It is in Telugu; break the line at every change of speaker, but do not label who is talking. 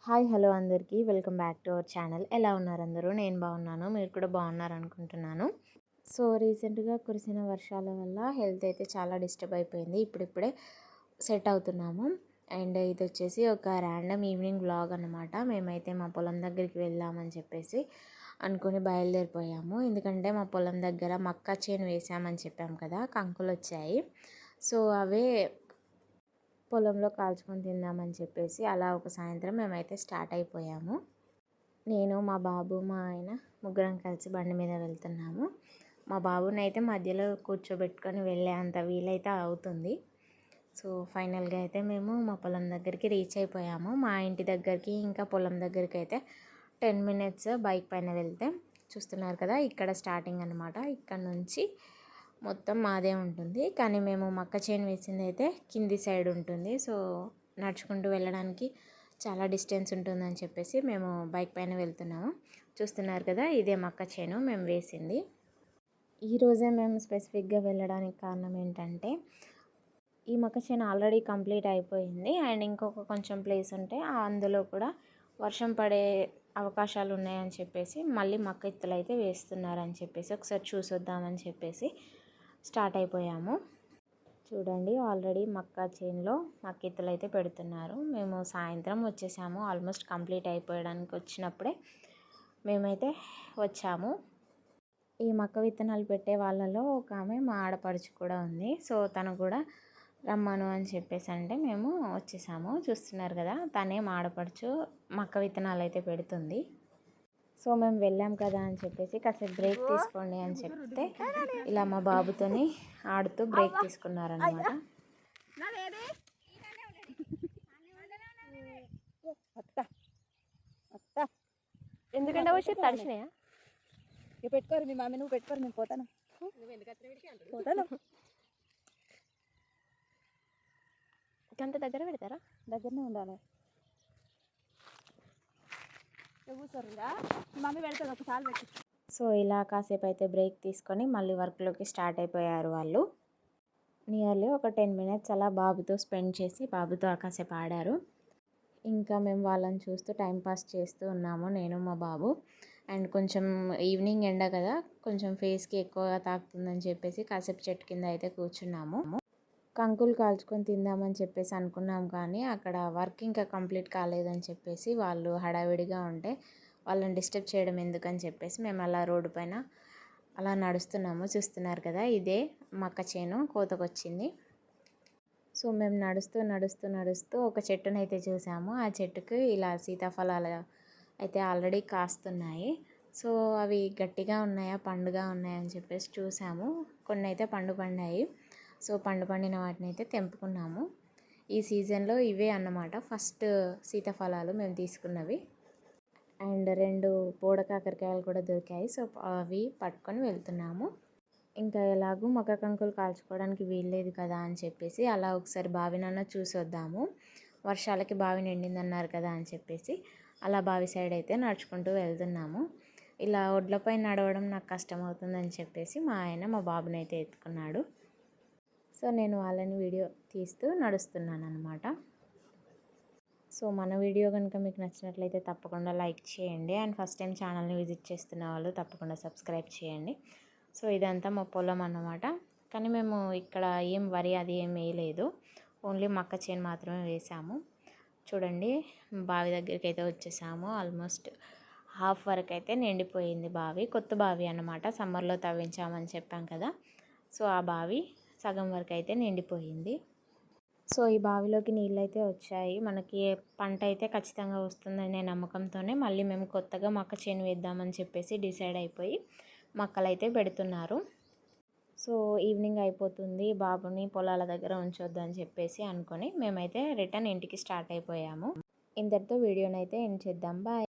హాయ్ హలో అందరికీ welcome back to our channel. ఎలా ఉన్నారు అందరూ? నేను బాగున్నాను, మీరు కూడా బాగున్నారు అనుకుంటున్నాను. సో రీసెంట్గా కురిసిన వర్షాల వల్ల హెల్త్ అయితే చాలా డిస్టర్బ్ అయిపోయింది. ఇప్పుడిప్పుడే సెట్ అవుతున్నాము. అండ్ ఇది వచ్చేసి ఒక ర్యాండమ్ ఈవినింగ్ వ్లాగ్ అనమాట. మేమైతే మా పొలం దగ్గరికి వెళ్దామని చెప్పేసి అనుకుని బయలుదేరిపోయాము. ఎందుకంటే మా పొలం దగ్గర మక్క చేను వేసామని చెప్పాము కదా, కంకులు వచ్చాయి. సో అవే పొలంలో కాల్చుకొని తిందామని చెప్పేసి అలా ఒక సాయంత్రం మేమైతే స్టార్ట్ అయిపోయాము. నేను, మా బాబు, మా ఆయన ముగ్గురం కలిసి బండి మీద వెళ్తున్నాము. మా బాబుని అయితే మధ్యలో కూర్చోబెట్టుకొని వెళ్ళే అంత వీలైతే అవుతుంది. సో ఫైనల్గా అయితే మేము మా పొలం దగ్గరికి రీచ్ అయిపోయాము. మా ఇంటి దగ్గరికి ఇంకా పొలం దగ్గరికి అయితే 10 minutes బైక్ పైన వెళ్తే, చూస్తున్నారు కదా ఇక్కడ స్టార్టింగ్ అనమాట. ఇక్కడ నుంచి మొత్తం మాదే ఉంటుంది. కానీ మేము మక్క చేను వేసింది అయితే కింది సైడ్ ఉంటుంది. సో నడుచుకుంటూ వెళ్ళడానికి చాలా డిస్టెన్స్ ఉంటుందని చెప్పేసి మేము బైక్ పైన వెళ్తున్నాము. చూస్తున్నారు కదా, ఇదే మక్క చేను మేము వేసింది. ఈరోజే మేము స్పెసిఫిక్గా వెళ్ళడానికి కారణం ఏంటంటే, ఈ మక్క చేను ఆల్రెడీ కంప్లీట్ అయిపోయింది. అండ్ ఇంకొక కొంచెం ప్లేస్ ఉంటే అందులో కూడా వర్షం పడే అవకాశాలు ఉన్నాయని చెప్పేసి మళ్ళీ మక్క ఇత్తులు అయితే వేస్తున్నారని చెప్పేసి ఒకసారి చూసొద్దామని చెప్పేసి స్టార్ట్ అయిపోయాము. చూడండి, ఆల్రెడీ మక్క చేనులో మక్క ఇత్తులు అయితే పెడుతున్నారు. మేము సాయంత్రం వచ్చేసాము. ఆల్మోస్ట్ కంప్లీట్ అయిపోయడానికి వచ్చినప్పుడే మేమైతే వచ్చాము. ఈ మక్క విత్తనాలు పెట్టే వాళ్ళలో ఒక ఆమె మా ఆడపడుచు కూడా ఉంది. సో తను కూడా రమ్మను అని చెప్పేసి అంటే మేము వచ్చేసాము. చూస్తున్నారు కదా, తనే మా ఆడపడుచు మక్క విత్తనాలు అయితే పెడుతుంది. సో మేము వెళ్ళాం కదా అని చెప్పేసి కాసేపు బ్రేక్ తీసుకోండి అని చెప్తే ఇలా మా బాబుతోని ఆడుతూ బ్రేక్ తీసుకున్నారనమాట.
ఎందుకంటే వచ్చి తడిచినాయా?
పెట్టుకోరు మీ మమ్మీ, నువ్వు పెట్టుకోరు, నేను పోతాను పోతాను.
గంట దగ్గర పెడతారా?
దగ్గరనే ఉండాలి. కూర్చోరుందా మమ్మీ పెడతారు, ఒకసారి పెట్టి.
సో ఇలా కాసేపు అయితే బ్రేక్ తీసుకొని మళ్ళీ వర్క్లోకి స్టార్ట్ అయిపోయారు వాళ్ళు. నియర్లీ ఒక 10 minutes అలా బాబుతో స్పెండ్ చేసి బాబుతో కాసేపు ఆడారు. ఇంకా మేము వాళ్ళని చూస్తూ టైంపాస్ చేస్తూ ఉన్నాము, నేను మా బాబు. అండ్ కొంచెం ఈవినింగ్ ఎండ కదా, కొంచెం ఫేస్కి ఎక్కువగా తాకుతుందని చెప్పేసి కాసేపు చెట్టు కింద అయితే కూర్చున్నాము. కంకులు కాల్చుకొని తిందామని చెప్పేసి అనుకున్నాం, కానీ అక్కడ వర్క్ ఇంకా కంప్లీట్ కాలేదని చెప్పేసి వాళ్ళు హడావిడిగా ఉంటే వాళ్ళని డిస్టర్బ్ చేయడం ఎందుకని చెప్పేసి మేము అలా రోడ్డు పైన అలా నడుస్తున్నాము. చూస్తున్నారు కదా, ఇదే మక్క చేను కోతకొచ్చింది. సో మేము నడుస్తూ ఒక చెట్టునైతే చూసాము. ఆ చెట్టుకు ఇలా సీతాఫలాలు అయితే ఆల్రెడీ కాస్తున్నాయి. సో అవి గట్టిగా ఉన్నాయా పండుగా ఉన్నాయా అని చెప్పేసి చూసాము. కొన్ని అయితే పండినాయి. సో పండిన వాటిని అయితే తెంపుకున్నాము. ఈ సీజన్లో ఇవే అన్నమాట ఫస్ట్ సీతాఫలాలు మేము తీసుకున్నవి. అండ్ 2 బోడ కాకరకాయలు కూడా దొరికాయి. సో అవి పట్టుకొని వెళ్తున్నాము. ఇంకా ఎలాగూ మక్క కంకులు కాల్చుకోవడానికి వీల్లేదు కదా అని చెప్పేసి అలా ఒకసారి బావినన్నా చూసి వద్దాము, వర్షాలకి బావి నిండిందన్నారు కదా అని చెప్పేసి అలా బావి సైడ్ అయితే నడుచుకుంటూ వెళ్తున్నాము. ఇలా ఒడ్లపై నడవడం నాకు కష్టం అవుతుందని చెప్పేసి మా ఆయన మా బాబుని అయితే ఎత్తుకున్నాడు. సో నేను వాళ్ళని వీడియో తీస్తూ నడుస్తున్నాను అనమాట. సో మన వీడియో కనుక మీకు నచ్చినట్లయితే తప్పకుండా లైక్ చేయండి. అండ్ ఫస్ట్ టైం ఛానల్ని విజిట్ చేస్తున్న వాళ్ళు తప్పకుండా సబ్స్క్రైబ్ చేయండి. సో ఇదంతా మా పొలం అన్నమాట. కానీ మేము ఇక్కడ ఏం వరి అది ఏం వేయలేదు, ఓన్లీ మక్క చేను మాత్రమే వేసాము. చూడండి, బావి దగ్గరికి అయితే వచ్చేసాము. ఆల్మోస్ట్ హాఫ్ వరకు అయితే నిండిపోయింది బావి. కొత్త బావి అన్నమాట, సమ్మర్లో తవ్వించామని చెప్పాం కదా. సో ఆ బావి సగం వరకు అయితే నిండిపోయింది. సో ఈ బావిలోకి నీళ్ళు అయితే వచ్చాయి. మనకి పంట అయితే ఖచ్చితంగా వస్తుందనే నమ్మకంతోనే మళ్ళీ మేము కొత్తగా మక్క చేను వేద్దామని చెప్పేసి డిసైడ్ అయిపోయి మొక్కలు అయితే పెడుతున్నారు. సో ఈవినింగ్ అయిపోతుంది, బాబుని పొలాల దగ్గర ఉంచొద్దని చెప్పేసి అనుకొని మేమైతే రిటర్న్ ఇంటికి స్టార్ట్ అయిపోయాము. ఇంతటితో వీడియోనైతే ఎండ్ చేద్దాం. బాయ్.